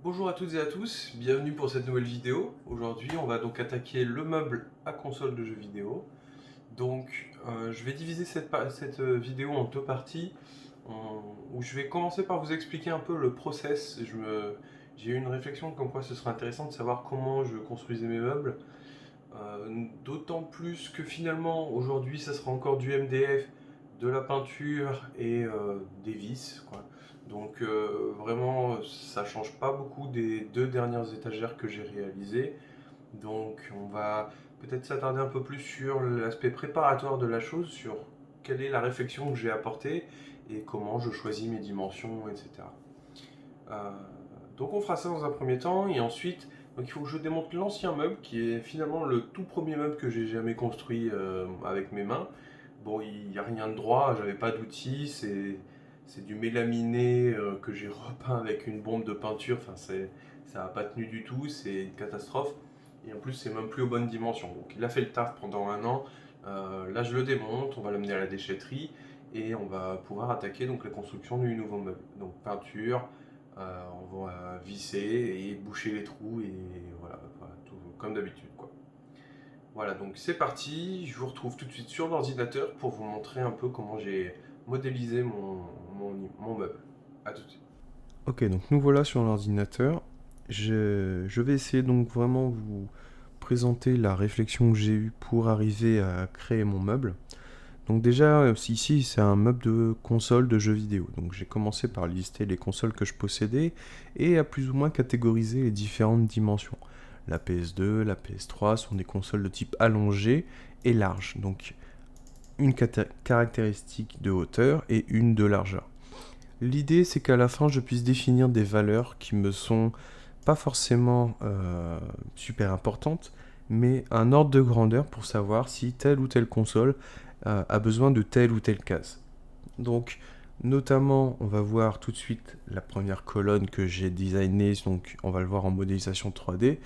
Bonjour à toutes et à tous, bienvenue pour cette nouvelle vidéo. Aujourd'hui, on va donc attaquer le meuble à console de jeux vidéo. Donc, je vais diviser cette vidéo en deux parties, où je vais commencer par vous expliquer un peu le process. J'ai eu une réflexion comme quoi ce serait intéressant de savoir comment je construisais mes meubles. D'autant plus que finalement, aujourd'hui, ça sera encore du MDF, de la peinture et des vis, quoi. Donc vraiment, ça change pas beaucoup des deux dernières étagères que j'ai réalisées. Donc on va peut-être s'attarder un peu plus sur l'aspect préparatoire de la chose, sur quelle est la réflexion que j'ai apportée et comment je choisis mes dimensions, etc. Euh, donc on fera ça dans un premier temps et ensuite donc il faut que je démonte l'ancien meuble qui est finalement le tout premier meuble que j'ai jamais construit avec mes mains. Bon, il n'y a rien de droit, j'avais pas d'outils, c'est du mélaminé que j'ai repeint avec une bombe de peinture, enfin ça n'a pas tenu du tout, c'est une catastrophe. Et en plus c'est même plus aux bonnes dimensions. Donc il a fait le taf pendant un an. Là je le démonte, on va l'amener à la déchetterie et on va pouvoir attaquer donc la construction du nouveau meuble. Donc peinture, on va visser et boucher les trous et voilà, tout comme d'habitude quoi. Voilà, donc c'est parti, je vous retrouve tout de suite sur l'ordinateur pour vous montrer un peu comment j'ai modélisé mon meuble. A tout de suite. Ok, donc nous voilà sur l'ordinateur. Je vais essayer donc vraiment vous présenter la réflexion que j'ai eue pour arriver à créer mon meuble. Donc déjà, ici, c'est un meuble de console de jeux vidéo. Donc j'ai commencé par lister les consoles que je possédais et à plus ou moins catégoriser les différentes dimensions. La PS2, la PS3 sont des consoles de type allongé et large. Donc une caractéristique de hauteur et une de largeur. L'idée, c'est qu'à la fin, je puisse définir des valeurs qui me sont pas forcément super importantes, mais un ordre de grandeur pour savoir si telle ou telle console a besoin de telle ou telle case. Donc, notamment, on va voir tout de suite la première colonne que j'ai designée, donc on va le voir en modélisation 3D.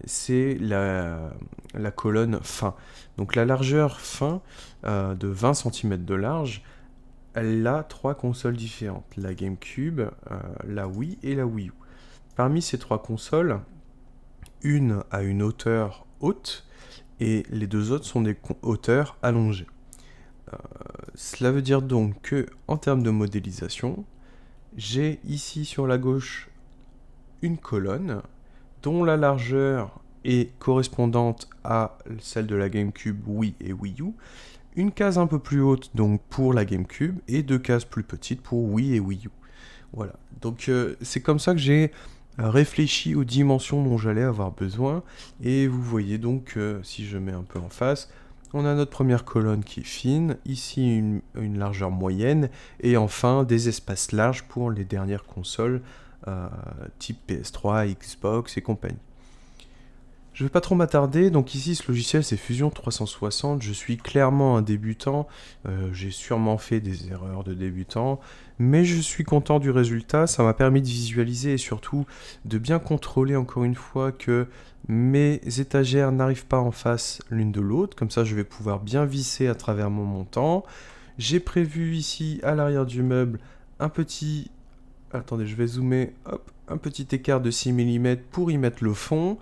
C'est la colonne fin. Donc la largeur fin de 20 cm de large, elle a trois consoles différentes, la GameCube, la Wii et la Wii U. Parmi ces trois consoles, une a une hauteur haute et les deux autres sont des hauteurs allongées. Cela veut dire donc que, en termes de modélisation, j'ai ici sur la gauche une colonne dont la largeur est correspondante à celle de la GameCube, Wii et Wii U, une case un peu plus haute donc pour la GameCube et deux cases plus petites pour Wii et Wii U. Voilà, donc c'est comme ça que j'ai réfléchi aux dimensions dont j'allais avoir besoin et vous voyez donc si je mets un peu en face, on a notre première colonne qui est fine, ici une largeur moyenne et enfin des espaces larges pour les dernières consoles type PS3, Xbox et compagnie. Je ne vais pas trop m'attarder, donc ici ce logiciel c'est Fusion 360, je suis clairement un débutant, j'ai sûrement fait des erreurs de débutant, mais je suis content du résultat, ça m'a permis de visualiser et surtout de bien contrôler encore une fois que mes étagères n'arrivent pas en face l'une de l'autre, comme ça je vais pouvoir bien visser à travers mon montant. J'ai prévu ici à l'arrière du meuble un petit... Attendez, je vais zoomer, hop, un petit écart de 6 mm pour y mettre le fond.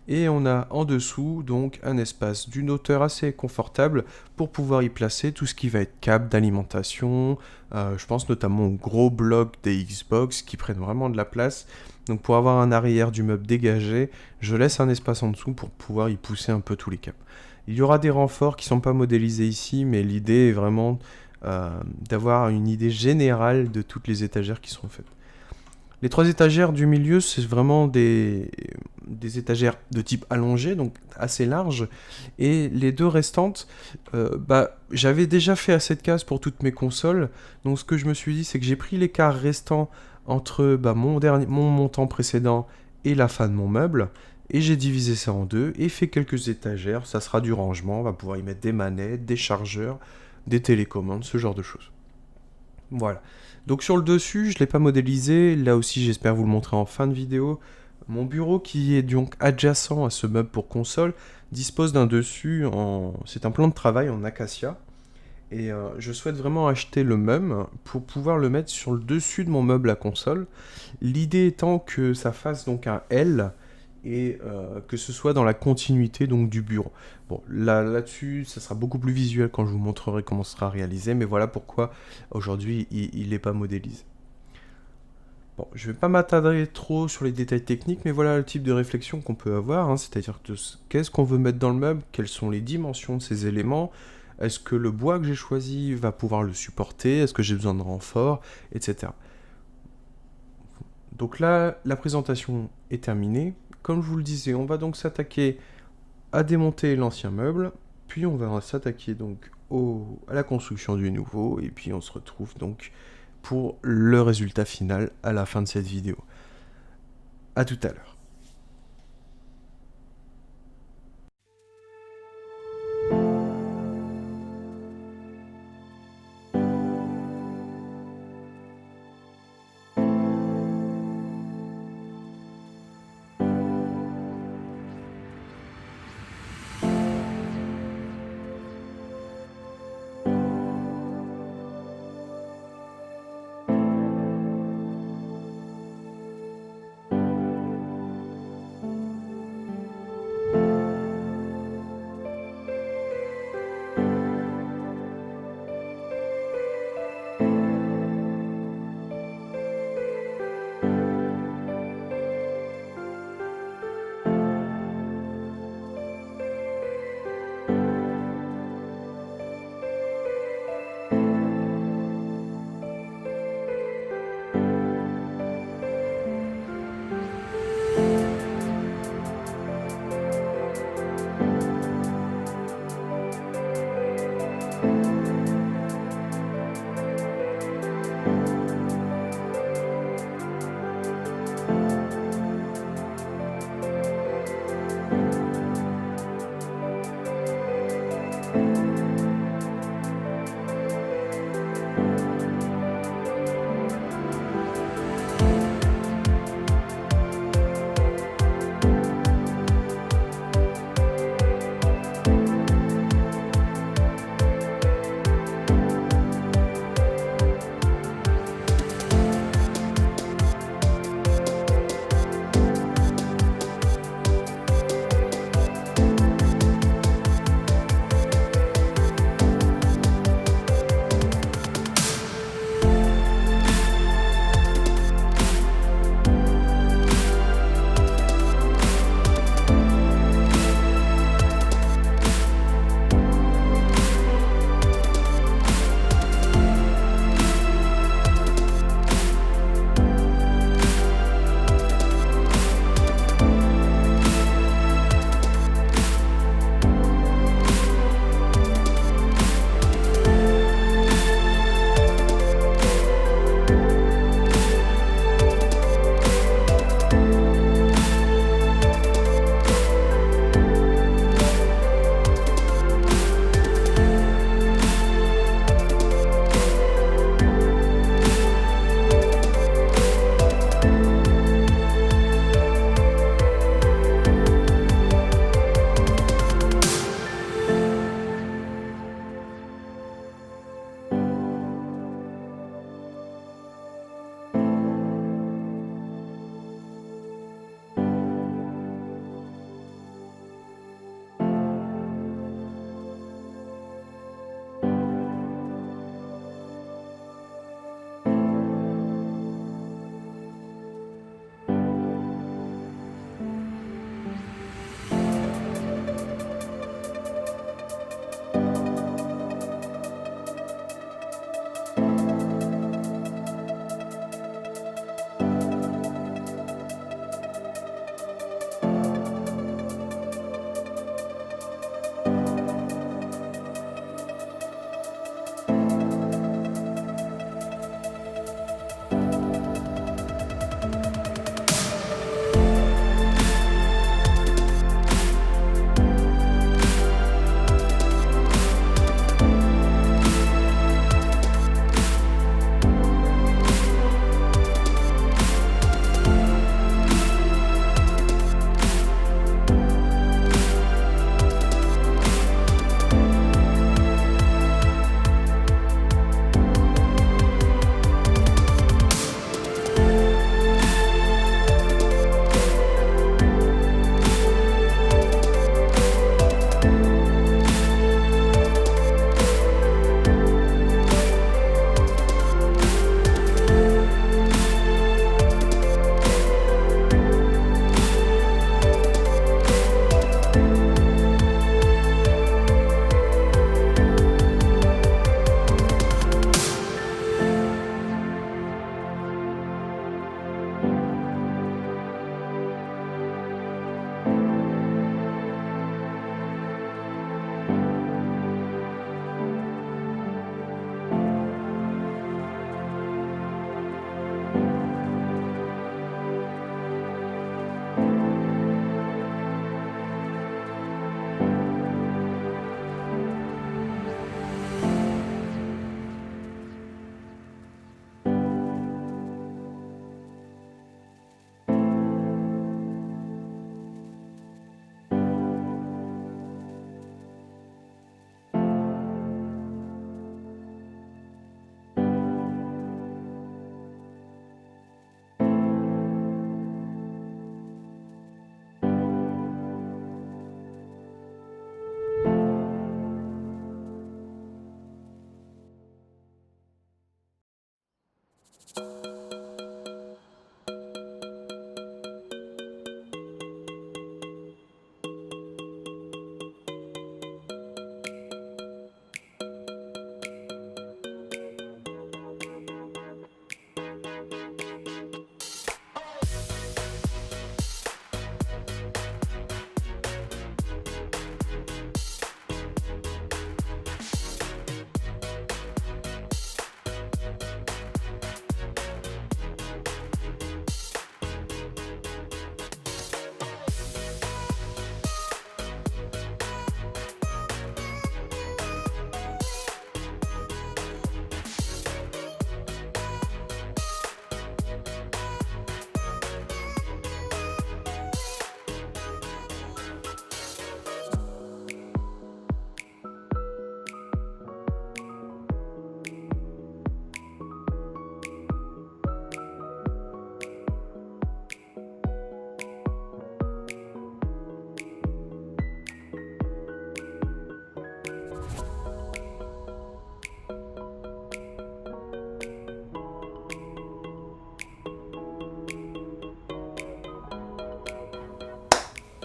Et on a en dessous donc un espace d'une hauteur assez confortable pour pouvoir y placer tout ce qui va être câble d'alimentation. Je pense notamment aux gros blocs des Xbox qui prennent vraiment de la place. Donc pour avoir un arrière du meuble dégagé, je laisse un espace en dessous pour pouvoir y pousser un peu tous les câbles. Il y aura des renforts qui ne sont pas modélisés ici, mais l'idée est vraiment d'avoir une idée générale de toutes les étagères qui seront faites. Les trois étagères du milieu, c'est vraiment des étagères de type allongé, donc assez larges. Et les deux restantes, j'avais déjà fait assez de cases pour toutes mes consoles. Donc ce que je me suis dit, c'est que j'ai pris l'écart restant entre mon montant précédent et la fin de mon meuble. Et j'ai divisé ça en deux et fait quelques étagères. Ça sera du rangement, on va pouvoir y mettre des manettes, des chargeurs, des télécommandes, ce genre de choses. Voilà. Donc sur le dessus, je ne l'ai pas modélisé. Là aussi, j'espère vous le montrer en fin de vidéo. Mon bureau, qui est donc adjacent à ce meuble pour console, dispose d'un dessus c'est un plan de travail en acacia. Et je souhaite vraiment acheter le meuble pour pouvoir le mettre sur le dessus de mon meuble à console. L'idée étant que ça fasse donc un L et que ce soit dans la continuité donc du bureau. Bon, là-dessus, ça sera beaucoup plus visuel quand je vous montrerai comment ce sera réalisé, mais voilà pourquoi aujourd'hui il n'est pas modélisé. Bon, je ne vais pas m'attarder trop sur les détails techniques, mais voilà le type de réflexion qu'on peut avoir, hein, c'est-à-dire qu'est-ce qu'on veut mettre dans le meuble, quelles sont les dimensions de ces éléments, est-ce que le bois que j'ai choisi va pouvoir le supporter, est-ce que j'ai besoin de renfort, etc. Donc là, la présentation est terminée. Comme je vous le disais, on va donc s'attaquer à démonter l'ancien meuble, puis on va s'attaquer donc à la construction du nouveau, et puis on se retrouve donc pour le résultat final à la fin de cette vidéo. A tout à l'heure.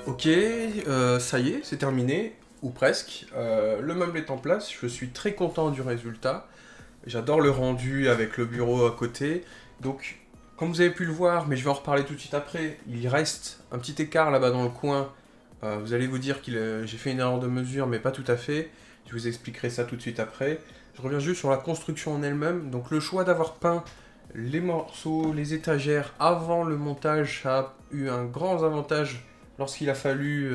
Ok, ça y est, c'est terminé, ou presque. Le meuble est en place, je suis très content du résultat. J'adore le rendu avec le bureau à côté. Donc, comme vous avez pu le voir, mais je vais en reparler tout de suite après, il reste un petit écart là-bas dans le coin. Vous allez vous dire que j'ai fait une erreur de mesure, mais pas tout à fait. Je vous expliquerai ça tout de suite après. Je reviens juste sur la construction en elle-même. Donc le choix d'avoir peint les morceaux, les étagères avant le montage, ça a eu un grand avantage lorsqu'il a fallu...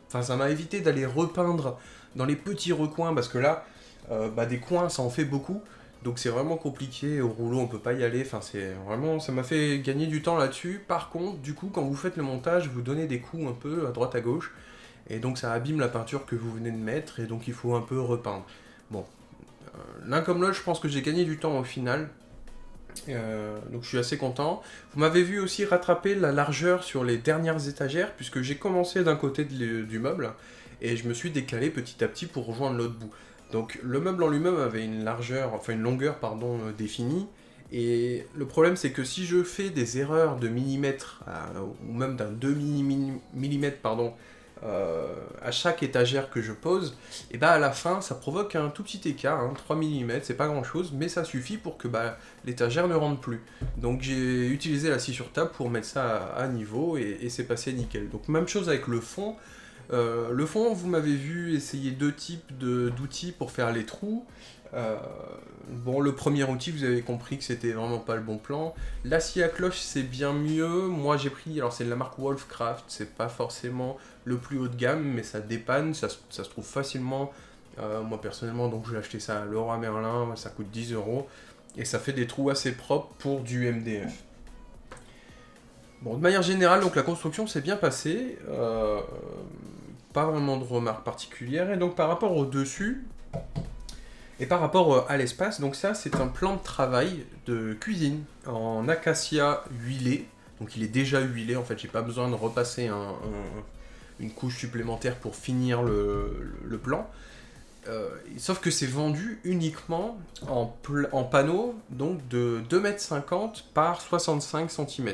Enfin, ça m'a évité d'aller repeindre dans les petits recoins, parce que là, des coins, ça en fait beaucoup. Donc c'est vraiment compliqué, au rouleau on peut pas y aller, enfin c'est vraiment, ça m'a fait gagner du temps là-dessus. Par contre, du coup, quand vous faites le montage, vous donnez des coups un peu à droite à gauche, et donc ça abîme la peinture que vous venez de mettre, et donc il faut un peu repeindre. Bon, l'un comme l'autre, je pense que j'ai gagné du temps au final, donc je suis assez content. Vous m'avez vu aussi rattraper la largeur sur les dernières étagères, puisque j'ai commencé d'un côté du meuble, et je me suis décalé petit à petit pour rejoindre l'autre bout. Donc le meuble en lui-même avait une longueur définie, et le problème c'est que si je fais des erreurs de millimètres, ou même d'un demi-millimètre, à chaque étagère que je pose, et à la fin ça provoque un tout petit écart, 3 mm, c'est pas grand chose, mais ça suffit pour que l'étagère ne rentre plus. Donc j'ai utilisé la scie sur table pour mettre ça à niveau, et c'est passé nickel. Donc même chose avec le fond. Le fond, vous m'avez vu essayer deux types d'outils pour faire les trous. Bon, le premier outil, vous avez compris que c'était vraiment pas le bon plan. La scie à cloche, c'est bien mieux. Moi, j'ai pris, alors c'est de la marque Wolfcraft, c'est pas forcément le plus haut de gamme, mais ça dépanne, ça se trouve facilement. Moi, personnellement, donc j'ai acheté ça à Leroy Merlin, ça coûte 10 €, et ça fait des trous assez propres pour du MDF. Bon, de manière générale, donc la construction s'est bien passée. Pas vraiment de remarques particulières. Et donc par rapport au dessus et par rapport à l'espace, donc ça c'est un plan de travail de cuisine en acacia huilé. Donc il est déjà huilé, en fait j'ai pas besoin de repasser une couche supplémentaire pour finir le plan. Sauf que c'est vendu uniquement en panneaux, donc de 2,50 m par 65 cm.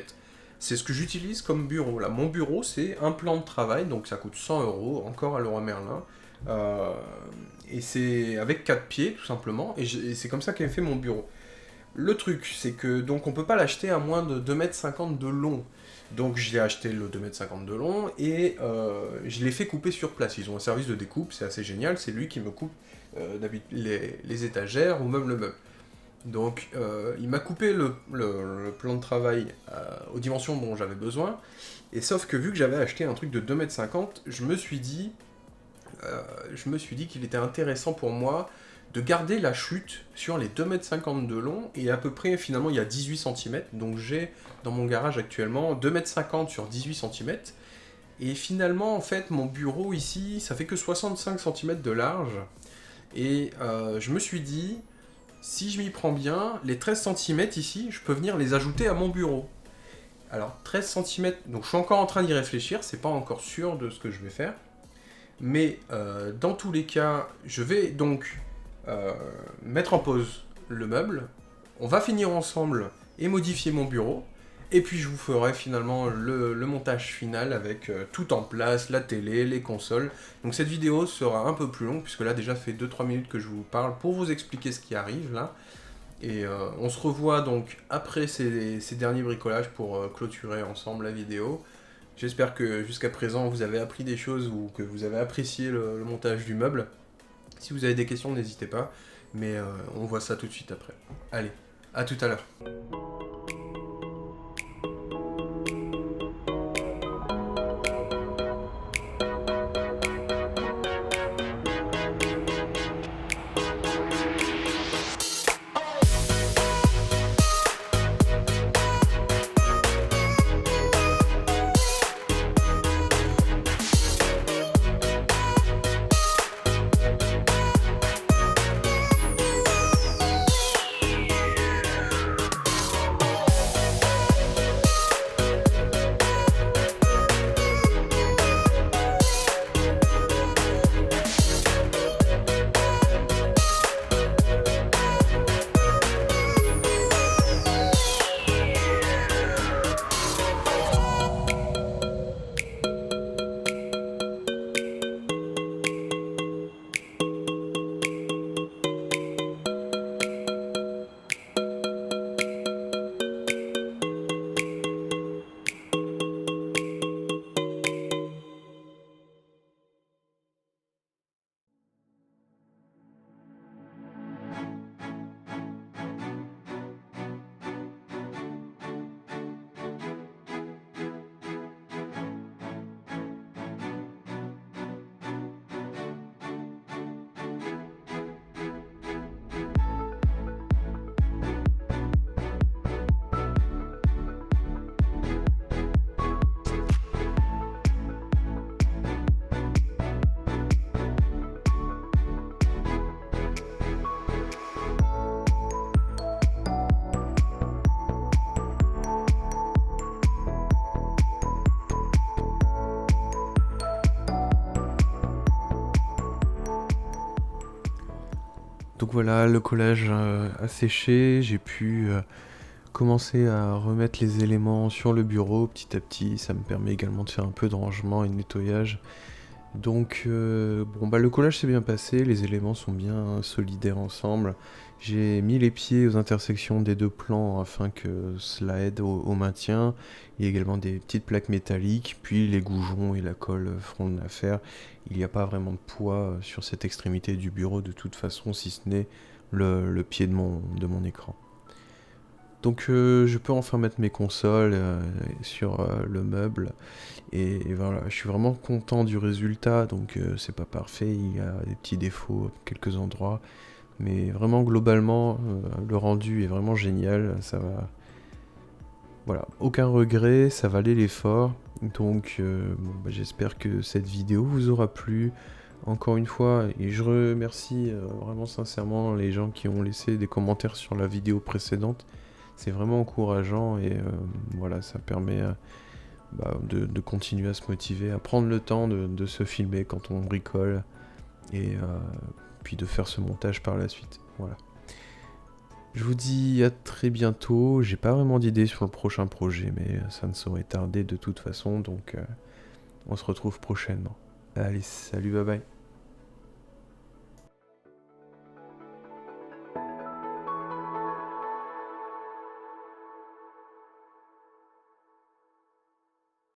C'est ce que j'utilise comme bureau. Là, mon bureau, c'est un plan de travail, donc ça coûte 100 €, encore à Leroy Merlin. Et c'est avec 4 pieds, tout simplement, et c'est comme ça qu'est fait mon bureau. Le truc, c'est que donc on peut pas l'acheter à moins de 2,50 m de long. Donc j'ai acheté le 2,50 m de long, et je l'ai fait couper sur place. Ils ont un service de découpe, c'est assez génial, c'est lui qui me coupe les étagères ou même le meuble. Donc il m'a coupé le plan de travail aux dimensions dont j'avais besoin, et sauf que vu que j'avais acheté un truc de 2,50 m, je me suis dit qu'il était intéressant pour moi de garder la chute sur les 2,50 m de long, et à peu près finalement il y a 18 cm, donc j'ai dans mon garage actuellement 2,50 m sur 18 cm, et finalement en fait mon bureau ici ça fait que 65 cm de large, et je me suis dit, si je m'y prends bien, les 13 cm ici, je peux venir les ajouter à mon bureau. Alors 13 cm, donc je suis encore en train d'y réfléchir, c'est pas encore sûr de ce que je vais faire. Mais dans tous les cas, je vais donc mettre en pause le meuble. On va finir ensemble et modifier mon bureau. Et puis je vous ferai finalement le montage final avec tout en place, la télé, les consoles. Donc cette vidéo sera un peu plus longue, puisque là déjà fait 2-3 minutes que je vous parle pour vous expliquer ce qui arrive là. Et on se revoit donc après ces derniers bricolages pour clôturer ensemble la vidéo. J'espère que jusqu'à présent vous avez appris des choses, ou que vous avez apprécié le montage du meuble. Si vous avez des questions, n'hésitez pas. Mais on voit ça tout de suite après. Allez, à tout à l'heure. Donc voilà, le collage a séché, j'ai pu commencer à remettre les éléments sur le bureau petit à petit. Ça me permet également de faire un peu de rangement et de nettoyage. Donc bon bah le collage s'est bien passé, les éléments sont bien solidaires ensemble. J'ai mis les pieds aux intersections des deux plans afin que cela aide au maintien. Il y a également des petites plaques métalliques, puis les goujons et la colle feront l'affaire. Il n'y a pas vraiment de poids sur cette extrémité du bureau de toute façon, si ce n'est le pied de mon écran. Donc je peux enfin mettre mes consoles sur le meuble et voilà, je suis vraiment content du résultat. Donc c'est pas parfait, il y a des petits défauts à quelques endroits, mais vraiment globalement le rendu est vraiment génial. Ça va, voilà, aucun regret, ça valait l'effort. Donc bon, bah, j'espère que cette vidéo vous aura plu. Encore une fois, et je remercie vraiment sincèrement les gens qui ont laissé des commentaires sur la vidéo précédente. C'est vraiment encourageant et voilà, ça permet de continuer à se motiver, à prendre le temps de se filmer quand on bricole et puis de faire ce montage par la suite. Voilà. Je vous dis à très bientôt. J'ai pas vraiment d'idée sur le prochain projet, mais ça ne saurait tarder de toute façon, donc on se retrouve prochainement. Allez, salut, bye bye.